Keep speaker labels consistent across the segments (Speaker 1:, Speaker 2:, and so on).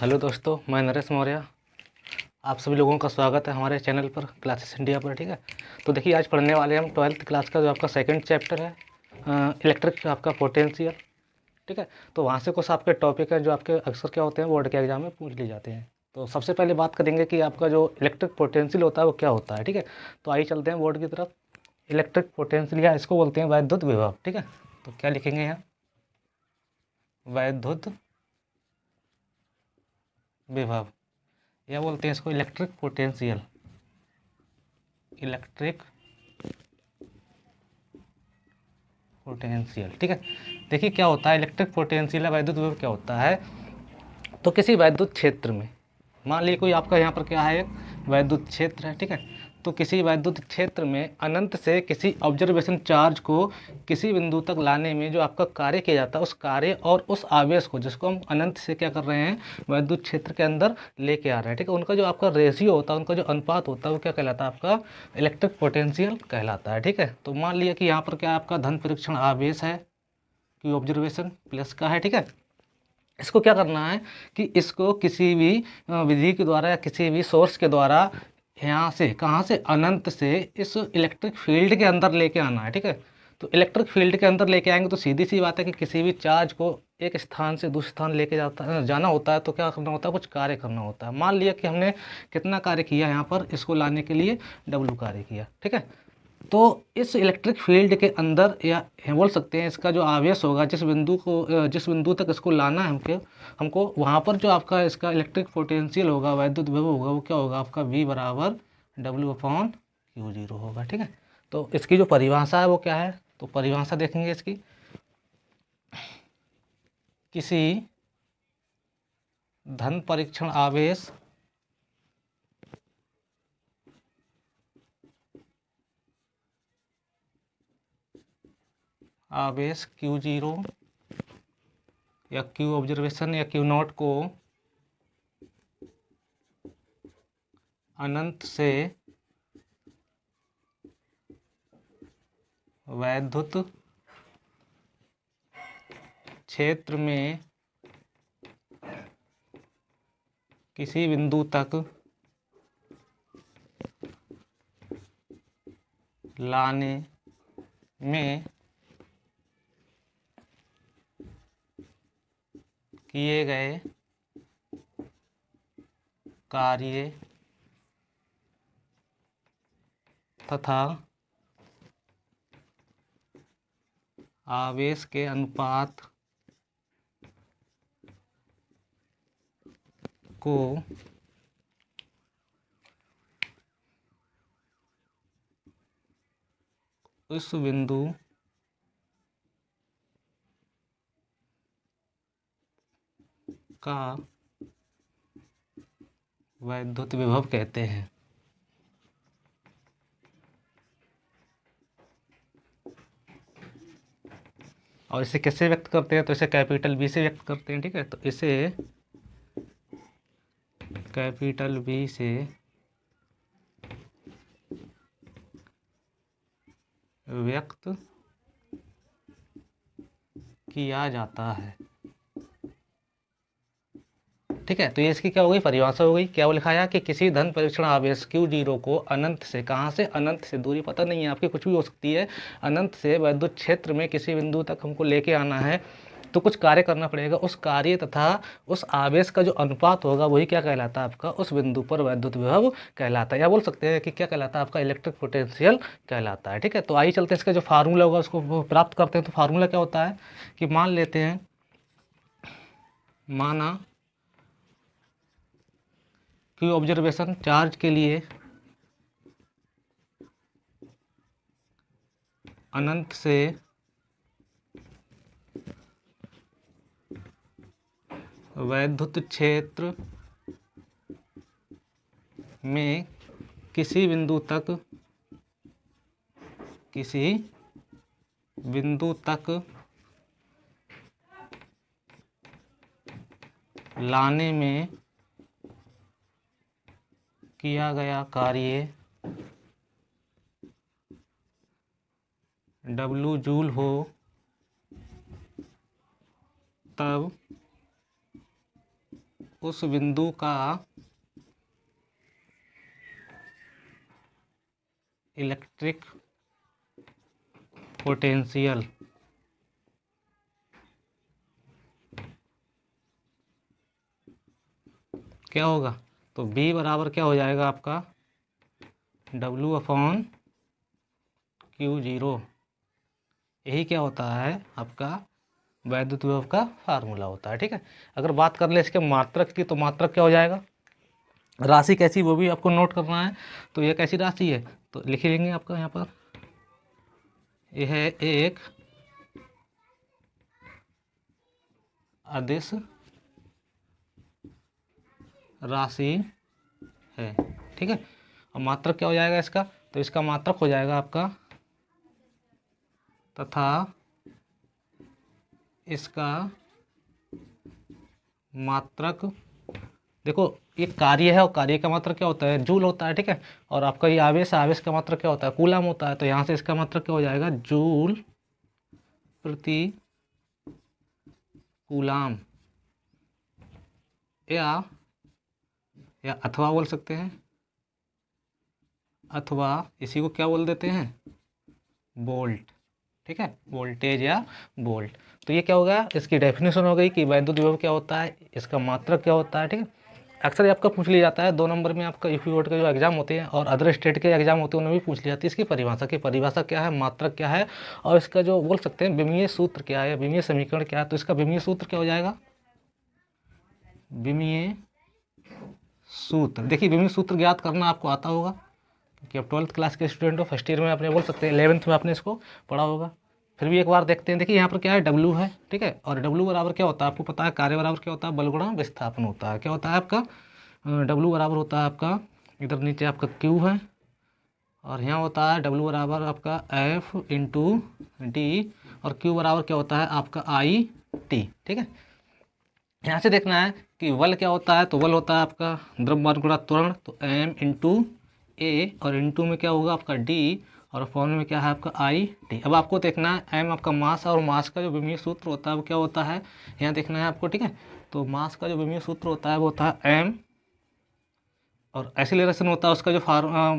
Speaker 1: Hello दोस्तों, मैं नरेश मौर्य। आप सभी लोगों का स्वागत है हमारे चैनल पर क्लासेस इंडिया पर। ठीक है, तो देखिए आज पढ़ने वाले हम 12th क्लास का जो आपका सेकंड चैप्टर है इलेक्ट्रिक आपका पोटेंशियल। ठीक है, तो वहाँ से कुछ आपके टॉपिक हैं जो आपके अक्सर क्या होते हैं बोर्ड के एग्जाम में पूछ लिए जाते हैं। तो सबसे पहले बात करेंगे कि आपका जो इलेक्ट्रिक पोटेंशियल होता है वो क्या होता है। ठीक है, तो आइए चलते हैं बोर्ड की तरफ। इलेक्ट्रिक पोटेंशियल या इसको बोलते हैं वैद्युत विभव। ठीक है, तो क्या लिखेंगे यहाँ, वैद्युत विभव, या बोलते हैं इसको इलेक्ट्रिक पोटेंशियल। Electric potential. ठीक है, देखिए क्या होता है इलेक्ट्रिक पोटेंशियल या वैद्युत विभव क्या होता है। तो किसी वैद्युत क्षेत्र में, मान लीजिए कोई आपका यहाँ पर क्या है एक वैद्युत क्षेत्र है। ठीक है, तो किसी वैद्युत क्षेत्र में अनंत से किसी ऑब्जर्वेशन चार्ज को किसी बिंदु तक लाने में जो आपका कार्य किया जाता है, उस कार्य और उस आवेश को जिसको हम अनंत से क्या कर रहे हैं वैद्युत क्षेत्र के अंदर लेके आ रहे हैं। ठीक है, उनका जो आपका रेशियो होता है, उनका जो अनुपात होता है वो क्या कहलाता है, आपका इलेक्ट्रिक पोटेंशियल कहलाता है। ठीक है, तो मान लिया कि यहाँ पर क्या आपका धन परीक्षण आवेश है कि ऑब्जर्वेशन प्लस का है। ठीक है, इसको क्या करना है कि इसको किसी भी विधि के द्वारा या किसी भी सोर्स के द्वारा यहाँ से कहाँ से अनंत से इस इलेक्ट्रिक फील्ड के अंदर लेके आना है। ठीक है, तो इलेक्ट्रिक फील्ड के अंदर लेके आएंगे तो सीधी सी बात है कि किसी भी चार्ज को एक स्थान से दूसरे स्थान लेके जाना होता है, तो क्या करना होता है, कुछ कार्य करना होता है। मान लिया कि हमने कितना कार्य किया यहाँ पर, इसको लाने के लिए W कार्य किया। ठीक है, तो इस इलेक्ट्रिक फील्ड के अंदर या बोल सकते हैं इसका जो आवेश होगा, जिस बिंदु तक इसको लाना है हमको वहाँ पर जो आपका इसका इलेक्ट्रिक पोटेंशियल होगा, वैद्युत विभव होगा, वो क्या होगा आपका V बराबर W/Q0 होगा। ठीक है, तो इसकी जो परिभाषा है वो क्या है, तो परिभाषा देखेंगे इसकी। किसी धन परीक्षण आवेश Q0 या Q ऑब्जर्वेशन या Q0 को अनंत से वैद्युत क्षेत्र में किसी बिंदु तक लाने में किए गए कार्य तथा आवेश के अनुपात को उस बिंदु का वैद्युत विभव कहते हैं। और इसे कैसे व्यक्त करते हैं, तो इसे कैपिटल B से व्यक्त करते हैं। ठीक है, तो इसे कैपिटल B से व्यक्त किया जाता है। ठीक है, तो ये इसकी क्या हो गई, परिभाषा हो गई। क्या वो लिखाया कि किसी धन परीक्षण आवेश Q0 को अनंत से, कहाँ से, अनंत से, दूरी पता नहीं है आपकी, कुछ भी हो सकती है, अनंत से वैद्युत क्षेत्र में किसी बिंदु तक हमको लेके आना है, तो कुछ कार्य करना पड़ेगा। उस कार्य तथा उस आवेश का जो अनुपात होगा वही क्या कहलाता है, आपका उस बिंदु पर वैद्युत विभव कहलाता है, या बोल सकते हैं कि क्या कहलाता है, आपका इलेक्ट्रिक पोटेंशियल कहलाता है। ठीक है, तो आइए चलते हैं इसका जो फार्मूला होगा उसको प्राप्त करते हैं। तो फार्मूला क्या होता है कि मान लेते हैं, माना कि ऑब्जर्वेशन चार्ज के लिए अनंत से वैद्युत क्षेत्र में किसी बिंदु तक लाने में किया गया कार्य W जूल हो, तब उस बिंदु का इलेक्ट्रिक पोटेंशियल क्या होगा, तो B बराबर क्या हो जाएगा आपका W/Q0। यही क्या होता है आपका वैद्युत विभव का फार्मूला होता है। ठीक है, अगर बात कर ले इसके मात्रक की, तो मात्रक क्या हो जाएगा, राशि कैसी वो भी आपको नोट करना है। तो ये कैसी राशि है, तो लिख लेंगे आपका यहाँ पर, यह है एक अदिश राशि है। ठीक है, और मात्रक क्या हो जाएगा इसका, तो इसका मात्रक हो जाएगा आपका, तथा इसका मात्रक, देखो ये कार्य है और कार्य का मात्रक क्या होता है, जूल होता है। ठीक है, और आपका ये आवेश, आवेश का मात्रक क्या होता है, कूलम होता है। तो यहाँ से इसका मात्रक क्या हो जाएगा, जूल प्रति कूलम, या अथवा बोल सकते हैं, अथवा इसी को क्या बोल देते हैं, वोल्ट। ठीक है, वोल्टेज या वोल्ट। तो ये क्या होगा, इसकी डेफिनेशन हो गई कि वैद्युत विभव क्या होता है, इसका मात्रक क्या होता है। ठीक है, अक्सर ये आपका पूछ लिया जाता है 2 नंबर में, आपका यूपी बोर्ड के जो एग्जाम होते हैं और अदर स्टेट के एग्जाम होते हैं उनमें भी पूछ लिया जाती है इसकी परिभाषा, की परिभाषा क्या है, मात्रक क्या है, और इसका जो बोल सकते हैं विमीय सूत्र क्या है, विमीय समीकरण क्या है। तो इसका विमीय सूत्र क्या हो जाएगा, विमीय सूत्र, देखिए विमीय सूत्र ज्ञात करना आपको आता होगा कि अब 12th क्लास के स्टूडेंट हो, फर्स्ट ईयर में आपने बोल सकते हैं, 11th में आपने इसको पढ़ा होगा। फिर भी एक बार देखते हैं, देखिए यहाँ पर क्या है, W है। ठीक है, और W बराबर क्या होता है आपको पता है, कार्य बराबर क्या होता है, बल गुणा विस्थापन होता है। क्या होता है आपका, W बराबर होता है आपका, इधर नीचे आपका Q है, और यहाँ होता है W बराबर आपका F इंटू डी, और Q बराबर क्या होता है आपका IT। ठीक है, यहाँ से देखना है कि बल क्या होता है, तो बल होता है आपका द्रव्यमान गुणा त्वरण, तो M इंटू A, और इंटू में क्या होगा आपका D, और फॉर्मूले में क्या है आपका IT। अब आपको देखना है M आपका मास, और मास का जो विमीय सूत्र होता है वो क्या होता है, यहाँ देखना है आपको। ठीक है, तो मास का जो विमीय सूत्र होता है वो होता है M, और एक्सीलरेशन होता है उसका जो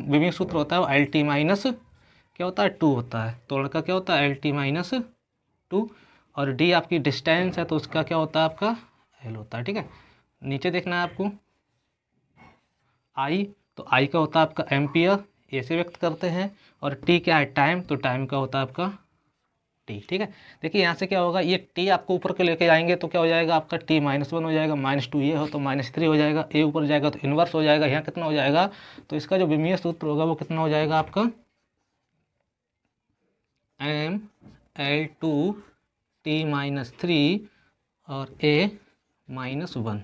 Speaker 1: विमीय सूत्र होता है वो LT माइनस क्या होता है 2 होता है, त्वरण का क्या होता है LT माइनस 2, और D आपकी डिस्टेंस है तो उसका क्या होता है आपका L होता है। ठीक है, नीचे देखना है आपको I, तो I का होता है आपका एम्पियर, ऐसे व्यक्त करते हैं, और T क्या है टाइम, तो टाइम का होता है आपका T। ठीक है, देखिए यहाँ से क्या होगा, ये T आपको ऊपर के लेके जाएंगे तो क्या हो जाएगा आपका T-1 हो जाएगा, -2 ये हो तो -3 हो जाएगा, A ऊपर जाएगा तो इन्वर्स हो जाएगा, यहाँ कितना हो जाएगा, तो इसका जो विमीय सूत्र होगा वो कितना हो जाएगा आपका ML2T-3 और A-1।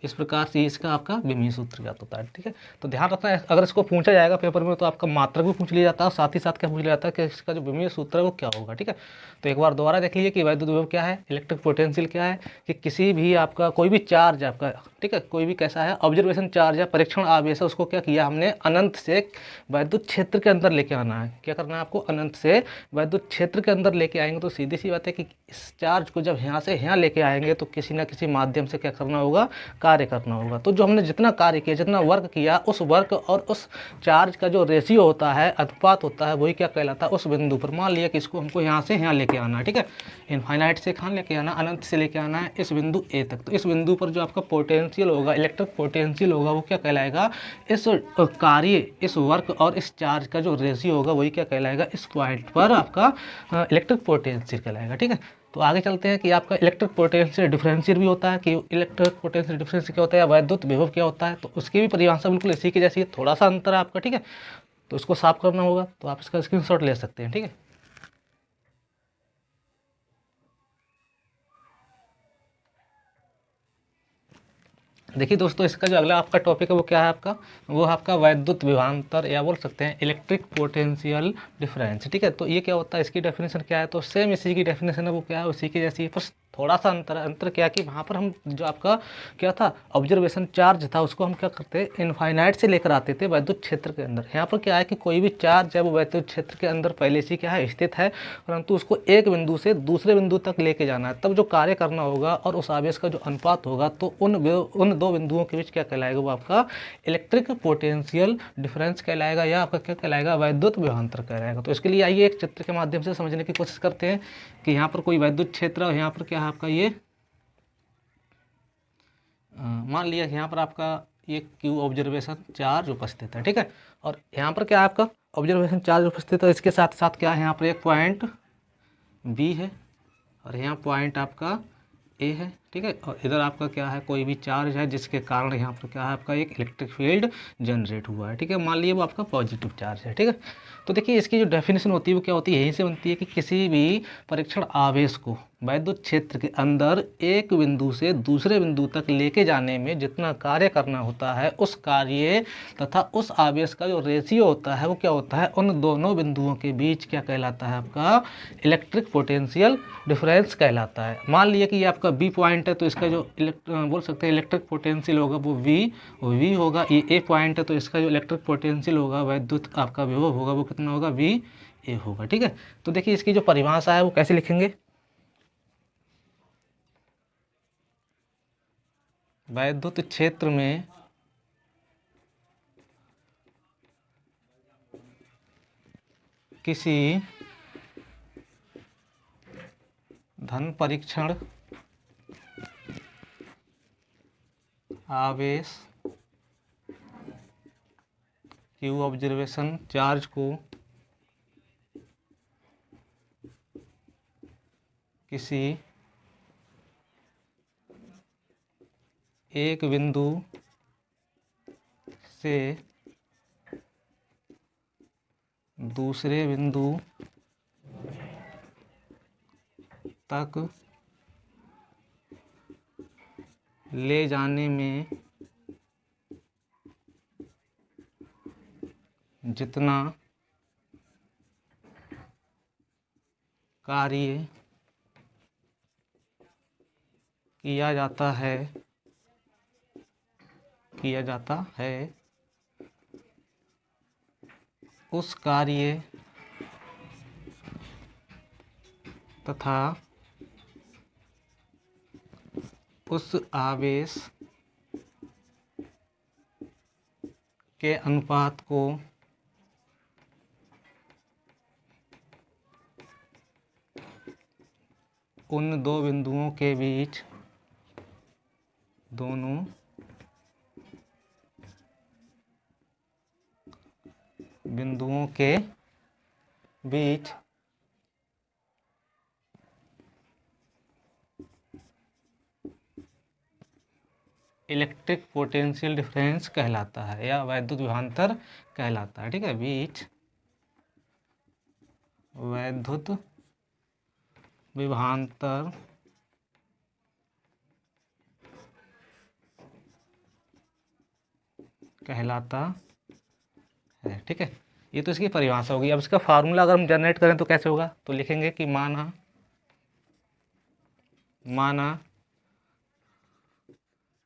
Speaker 1: इस प्रकार से इसका आपका विमीय सूत्र ज्ञात होता है। ठीक है, तो ध्यान रखना है, अगर इसको पूछा जाएगा पेपर में तो आपका मात्रक भी पूछ लिया जाता है, और साथ ही साथ क्या पूछ लिया जाता है कि इसका जो विमीय सूत्र है वो क्या होगा। ठीक है, तो एक बार दोबारा देख लीजिए कि वैद्युत विभव क्या है, इलेक्ट्रिक पोटेंशियल क्या है, कि किसी भी आपका कोई भी चार्ज आपका, ठीक है, कोई भी कैसा है ऑब्जर्वेशन चार्ज या परीक्षण आवेश है, उसको क्या किया हमने, अनंत से वैद्युत क्षेत्र के अंदर लेके आना है। क्या करना है आपको, अनंत से वैद्युत क्षेत्र के अंदर लेके आएंगे तो सीधी सी बात है कि इस चार्ज को जब यहाँ से यहाँ लेके आएंगे तो किसी ना किसी माध्यम से क्या करना होगा, कार्य करना होगा। तो जो हमने जितना कार्य किया, जितना वर्क किया, उस वर्क और उस चार्ज का जो रेशियो होता है, अनुपात होता है, वही क्या कहलाता है, उस बिंदु पर मान लिया कि इसको हमको यहाँ से यहाँ लेके आना है। ठीक है, इनफाइनाइट से कहाँ लेके आना, अनंत से लेके आना है इस बिंदु ए तक। तो इस बिंदु पर जो आपका पोटेंशियल होगा, इलेक्ट्रिक पोटेंशियल होगा, वो क्या कहलाएगा, इस कार्य, इस वर्क और इस चार्ज का जो रेशियो होगा वही क्या कहलाएगा, इस पॉइंट पर आपका इलेक्ट्रिक पोटेंशियल कहलाएगा। ठीक है, तो आगे चलते हैं कि आपका इलेक्ट्रिक पोटेंशियल डिफरेंशियल भी होता है, कि इलेक्ट्रिक पोटेंशियल डिफरेंशियल क्या होता है, या वैद्युत विभव क्या होता है, तो उसकी भी परिभाषा बिल्कुल इसी की जैसी है, थोड़ा सा अंतर है आपका। ठीक है, तो इसको साफ करना होगा, तो आप इसका स्क्रीनशॉट ले सकते हैं। ठीक है, देखिए दोस्तों, इसका जो अगला आपका टॉपिक है वो क्या है आपका, वो आपका वैद्युत विभवांतर, या बोल सकते हैं इलेक्ट्रिक पोटेंशियल डिफरेंस। ठीक है, तो ये क्या होता है, इसकी डेफिनेशन क्या है, तो सेम इसी की डेफिनेशन है वो क्या है, उसी की जैसी है, थोड़ा सा अंतर अंतर क्या कि वहाँ पर हम जो आपका क्या था ऑब्जर्वेशन चार्ज था उसको हम क्या करते इनफाइनाइट से लेकर आते थे वैद्युत क्षेत्र के अंदर। यहाँ पर क्या है कि कोई भी चार्ज है वो वैद्युत क्षेत्र के अंदर पहले से क्या है स्थित है, परंतु उसको एक बिंदु से दूसरे बिंदु तक लेके जाना है, तब जो कार्य करना होगा और उस आवेश का जो अनुपात होगा तो उन दो बिंदुओं के बीच क्या कहलाएगा, वो आपका इलेक्ट्रिक पोटेंशियल डिफरेंस कहलाएगा या आपका क्या कहलाएगा, वैद्युत विभवांतर कहलाएगा। तो इसके लिए आइए एक चित्र के माध्यम से समझने की कोशिश करते हैं कि यहाँ पर कोई वैद्युत क्षेत्र और यहाँ पर क्या है आपका ये मान लिया यहाँ पर आपका ये क्यू ऑब्जर्वेशन चार्ज उपस्थित है, ठीक है। और यहाँ पर क्या है आपका ऑब्जर्वेशन चार्ज उपस्थित है, इसके साथ साथ क्या है यहाँ पर एक पॉइंट बी है और यहाँ पॉइंट आपका ए है, ठीक है। और इधर आपका क्या है कोई भी चार्ज है जिसके कारण यहाँ पर क्या है आपका एक इलेक्ट्रिक फील्ड जनरेट हुआ है, ठीक है। मान लीजिए वो आपका पॉजिटिव चार्ज है, ठीक है। तो देखिए इसकी जो डेफिनेशन होती है वो क्या होती है, यहीं से बनती है कि किसी भी परीक्षण आवेश को वैद्युत क्षेत्र के अंदर एक बिंदु से दूसरे बिंदु तक लेके जाने में जितना कार्य करना होता है उस कार्य तथा उस आवेश का जो रेशियो होता है वो क्या होता है, उन दोनों बिंदुओं के बीच क्या कहलाता है आपका इलेक्ट्रिक पोटेंशियल डिफरेंस कहलाता है। मान लिया कि ये आपका बी पॉइंट है तो इसका जो बोल सकते हैं इलेक्ट्रिक पोटेंशियल होगा वो वी होगा। ये ए पॉइंट है तो इसका जो इलेक्ट्रिक पोटेंशियल होगा वैद्युत आपका विभव होगा वो कितना होगा, वी ए होगा, ठीक है। तो देखिए इसकी जो परिभाषा है वो कैसे लिखेंगे, वैद्युत क्षेत्र में किसी धन परीक्षण आवेश क्यू ऑब्जर्वेशन चार्ज को किसी एक बिंदु से दूसरे बिंदु तक ले जाने में जितना कार्य किया जाता है उस कार्य तथा उस आवेश के अनुपात को उन दो बिंदुओं के बीच दोनों बिंदुओं के बीच इलेक्ट्रिक पोटेंशियल डिफरेंस कहलाता है या वैद्युत विभवांतर कहलाता है, ठीक है। बीच वैद्युत विभवांतर कहलाता है, ठीक है। ये तो इसकी परिभाषा होगी। अब इसका फार्मूला अगर हम जनरेट करें तो कैसे होगा, तो लिखेंगे कि माना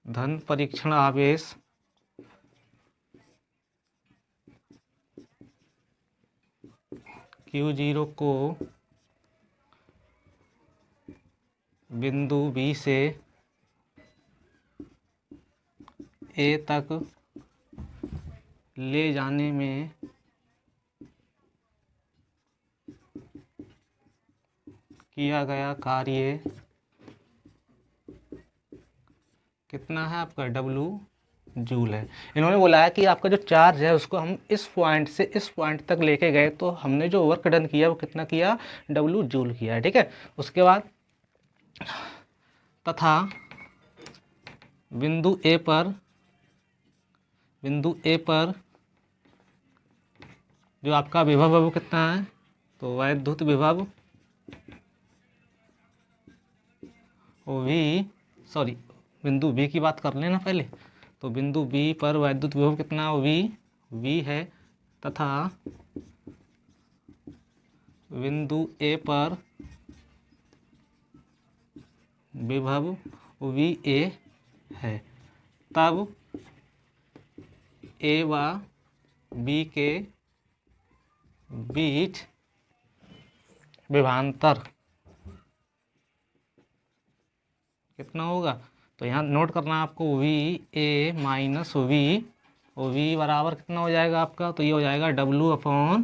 Speaker 1: धन परीक्षण आवेश Q0 को बिंदु B से A तक ले जाने में किया गया कार्य कितना है आपका, W जूल है। इन्होंने बोला है कि आपका जो चार्ज है उसको हम इस पॉइंट से इस पॉइंट तक लेके गए तो हमने जो वर्क डन किया वो कितना किया, W जूल किया है, ठीक है। उसके बाद तथा बिंदु ए पर जो आपका विभव है वो कितना है, तो वैद्युत विभव बिंदु बी की बात कर लेना पहले। तो बिंदु बी पर वैद्युत विभव कितना, वी है तथा बिंदु ए पर विभव वी ए है, तब ए व बी के बीच विभवांतर कितना होगा। तो यहाँ नोट करना है आपको, वी ए माइनस वी, और वी बराबर कितना हो जाएगा आपका, तो ये हो जाएगा डब्लू अपॉन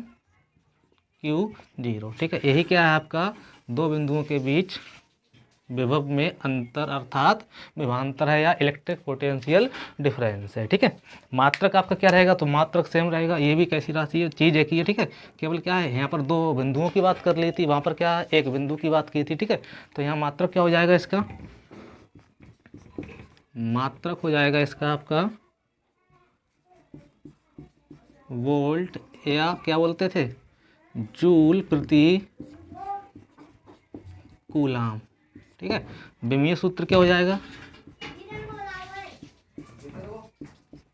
Speaker 1: क्यू जीरो। ठीक है, यही क्या है आपका दो बिंदुओं के बीच विभव में अंतर अर्थात विभवांतर है या इलेक्ट्रिक पोटेंशियल डिफरेंस है। ठीक है, मात्रक आपका क्या रहेगा, तो मात्रक सेम रहेगा, ये भी कैसी राशि है, चीज़ एक ही है। ठीक है, केवल क्या है यहाँ पर दो बिंदुओं की बात कर ली थी, वहाँ पर क्या है एक बिंदु की बात की थी। ठीक है, तो यहाँ मात्रक क्या हो जाएगा इसका, मात्रक हो जाएगा इसका आपका वोल्ट या क्या बोलते थे जूल प्रति कूलाम। ठीक है, विमीय सूत्र क्या हो जाएगा,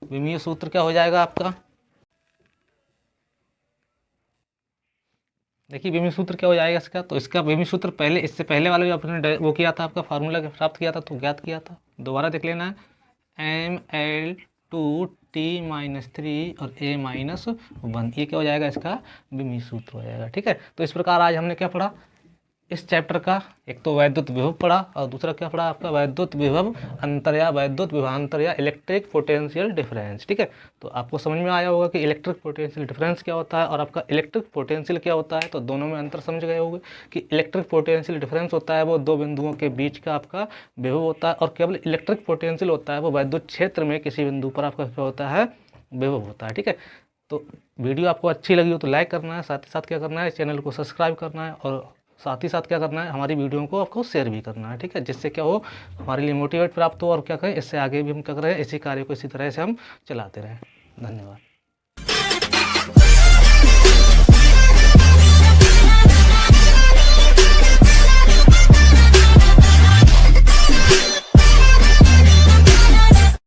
Speaker 1: विमीय सूत्र क्या हो जाएगा आपका, देखिए विमीय सूत्र क्या हो जाएगा इसका, तो इसका विमीय सूत्र पहले इससे पहले वाले जो आपने वो किया था आपका फार्मूला प्राप्त किया था तो ज्ञात किया था, दोबारा देख लेना है, Ml2T-3 और A-1, ये क्या हो जाएगा इसका विमीय सूत्र हो जाएगा। ठीक है, तो इस प्रकार आज हमने क्या पढ़ा इस चैप्टर का, एक तो वैद्युत विभव पढ़ा और दूसरा क्या पढ़ा आपका वैद्युत विभव अंतर या वैद्युत विभवांतर या इलेक्ट्रिक पोटेंशियल डिफरेंस। ठीक है, तो आपको समझ में आया होगा कि इलेक्ट्रिक पोटेंशियल डिफरेंस क्या होता है और आपका इलेक्ट्रिक पोटेंशियल क्या होता है, तो दोनों में अंतर समझ गए होंगे कि इलेक्ट्रिक पोटेंशियल डिफरेंस होता है वो दो बिंदुओं के बीच का आपका विभव होता है, और केवल इलेक्ट्रिक पोटेंशियल होता है वो वैद्युत क्षेत्र में किसी बिंदु पर आपका क्या होता है विभव होता है। ठीक है, तो वीडियो आपको अच्छी लगी हो तो लाइक करना है, साथ ही साथ क्या करना है चैनल को सब्सक्राइब करना है, और साथ ही साथ क्या करना है हमारी वीडियो को आपको शेयर भी करना है। ठीक है, जिससे क्या हो हमारे लिए मोटिवेट प्राप्त हो और क्या करें इससे आगे भी हम क्या करें इसी कार्य को इसी तरह से हम चलाते रहें। धन्यवाद।